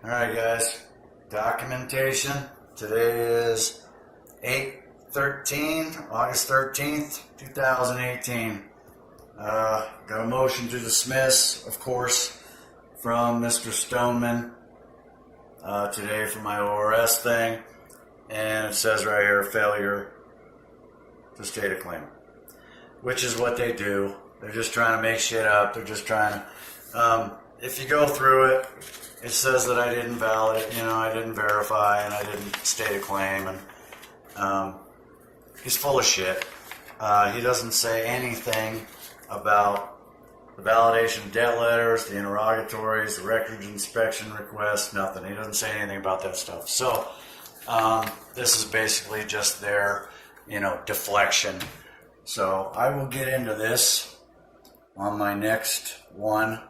Alright guys, documentation. Today is 8/13, August 13th, 2018. Got a motion to dismiss, of course, from Mr. Stoneman today for my ORS thing. And it says right here, failure to state a claim. Which is what they do. They're just trying to make shit up. They're just trying to... if you go through it, it says that I didn't validate, I didn't verify, and I didn't state a claim, and he's full of shit. He doesn't say anything about the validation of debt letters, the interrogatories, the records inspection request, nothing. He doesn't say anything about that stuff. So, this is basically just their, deflection. So, I will get into this on my next one.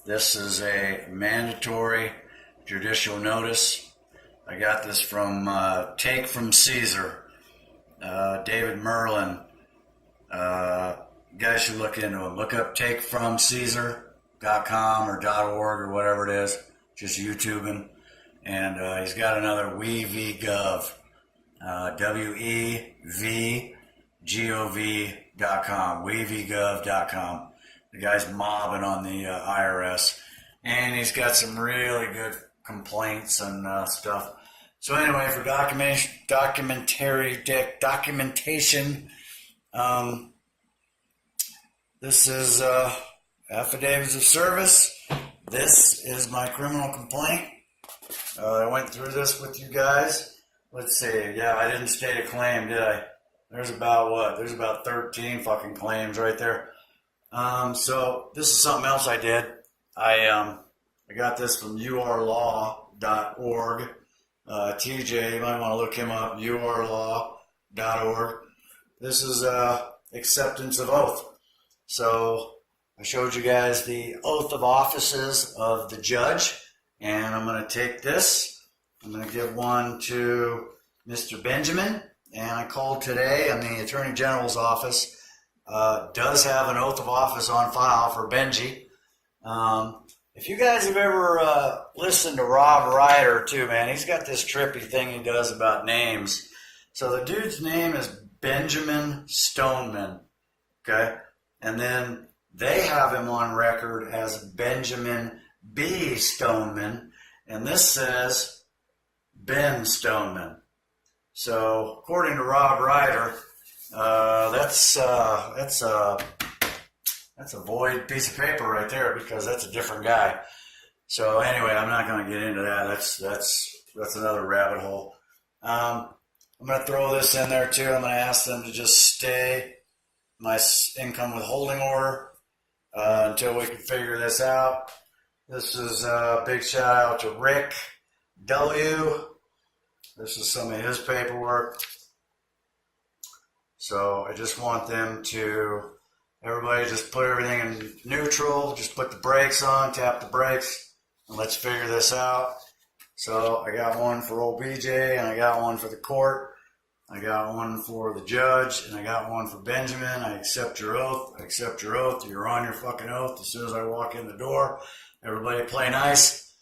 This is a mandatory judicial notice. I got this from Take from Caesar, David Merlin. You guys should look into him. Look up takefromcaesar.com or .org or whatever it is. Just YouTube him. And he's got another WeVGov, WeVGov.com, WeVGov.com. The guy's mobbing on the IRS, and he's got some really good complaints and stuff. So anyway, for documentation, this is affidavits of service. This is my criminal complaint. I went through this with you guys. Let's see. Yeah, I didn't state a claim, did I? There's about what? There's about 13 fucking claims right there. So this is something else I did. I got this from urlaw.org. TJ, you might want to look him up, urlaw.org. This is acceptance of oath. So I showed you guys the oath of offices of the judge, and I'm going to take this. I'm going to give one to Mr. Benjamin, and I called today in the Attorney General's office. Does have an oath of office on file for Benji. If you guys have ever listened to Rob Ryder too, man, he's got this trippy thing he does about names. So the dude's name is Benjamin Stoneman, okay? And then they have him on record as Benjamin B. Stoneman, and this says Ben Stoneman. So according to Rob Ryder, that's a void piece of paper right there, because that's a different guy. So anyway, I'm not going to get into that. That's another rabbit hole. I'm going to throw this in there too. I'm going to ask them to just stay my income withholding order until we can figure this out. This is a big shout out to Rick W. This is some of his paperwork. So I just want them to, everybody just put everything in neutral, just put the brakes on, tap the brakes, and let's figure this out. So I got one for old BJ, and I got one for the court, I got one for the judge, and I got one for Benjamin. I accept your oath, I accept your oath, you're on your fucking oath as soon as I walk in the door. Everybody play nice.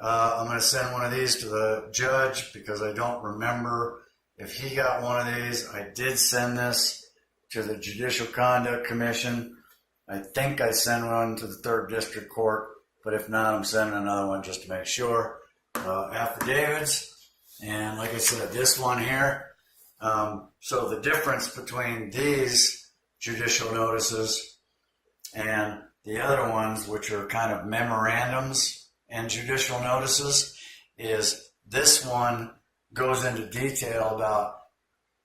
I'm going to send one of these to the judge because I don't remember if he got one of these. I did send this to the Judicial Conduct Commission. I think I sent one to the 3rd District Court, but if not, I'm sending another one just to make sure. Affidavits, and like I said, this one here. So the difference between these judicial notices and the other ones, which are kind of memorandums and judicial notices, is this one goes into detail about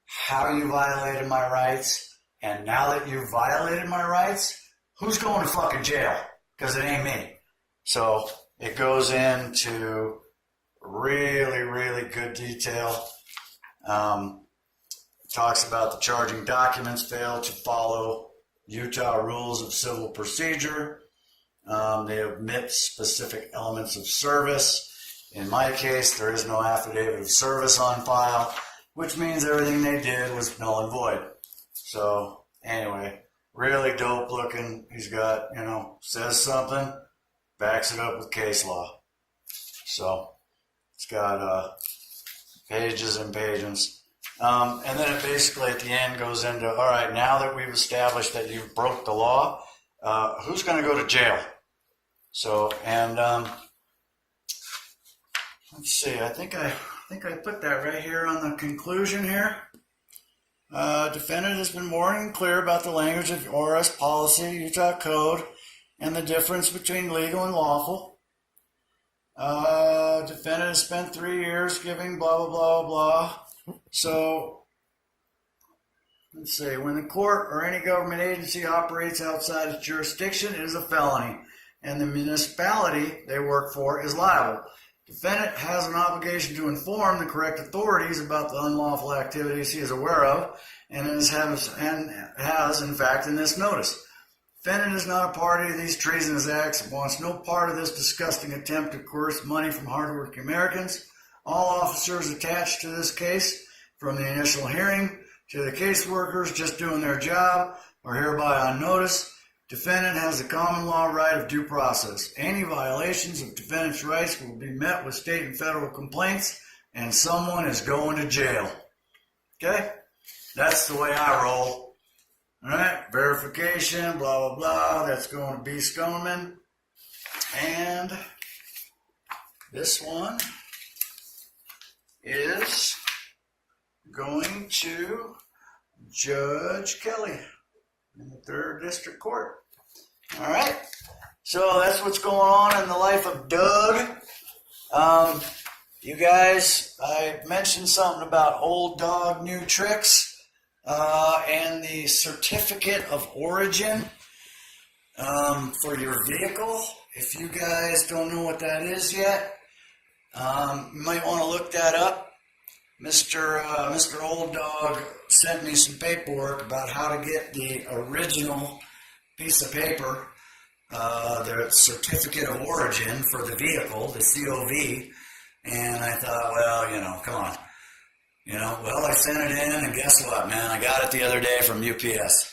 how you violated my rights, and now that you've violated my rights, who's going to fucking jail? Because it ain't me. So it goes into really, really good detail. It talks about the charging documents failed to follow Utah rules of civil procedure. They omit specific elements of service. In my case, there is no affidavit of service on file, which means everything they did was null and void. So, anyway, really dope looking. He's got, says something, backs it up with case law. So it's got pages and pages. And then it basically at the end goes into, all right, now that we've established that you broke the law, who's going to go to jail? So, and let's see, I think I put that right here on the conclusion here. Defendant has been more than clear about the language of ORS policy, Utah Code, and the difference between legal and lawful. Defendant has spent 3 years giving blah, blah, blah, blah. So, let's see, when the court or any government agency operates outside its jurisdiction, it is a felony, and the municipality they work for is liable. Defendant has an obligation to inform the correct authorities about the unlawful activities he is aware of and has in fact, in this notice. Defendant is not a party to these treasonous acts and wants no part of this disgusting attempt to coerce money from hardworking Americans. All officers attached to this case, from the initial hearing to the caseworkers just doing their job, are hereby on notice. Defendant has the common law right of due process. Any violations of defendant's rights will be met with state and federal complaints, and someone is going to jail. Okay? That's the way I roll. All right? Verification, blah, blah, blah. That's going to B. Stoneman. And this one is going to Judge Kelly in the 3rd District Court. All right, so that's what's going on in the life of Doug. You guys, I mentioned something about old dog, new tricks, and the certificate of origin for your vehicle. If you guys don't know what that is yet, you might want to look that up. Mr. Old Dog sent me some paperwork about how to get the original piece of paper, the certificate of origin for the vehicle, the COV, and I thought, well, come on. Well, I sent it in, and guess what, man? I got it the other day from UPS.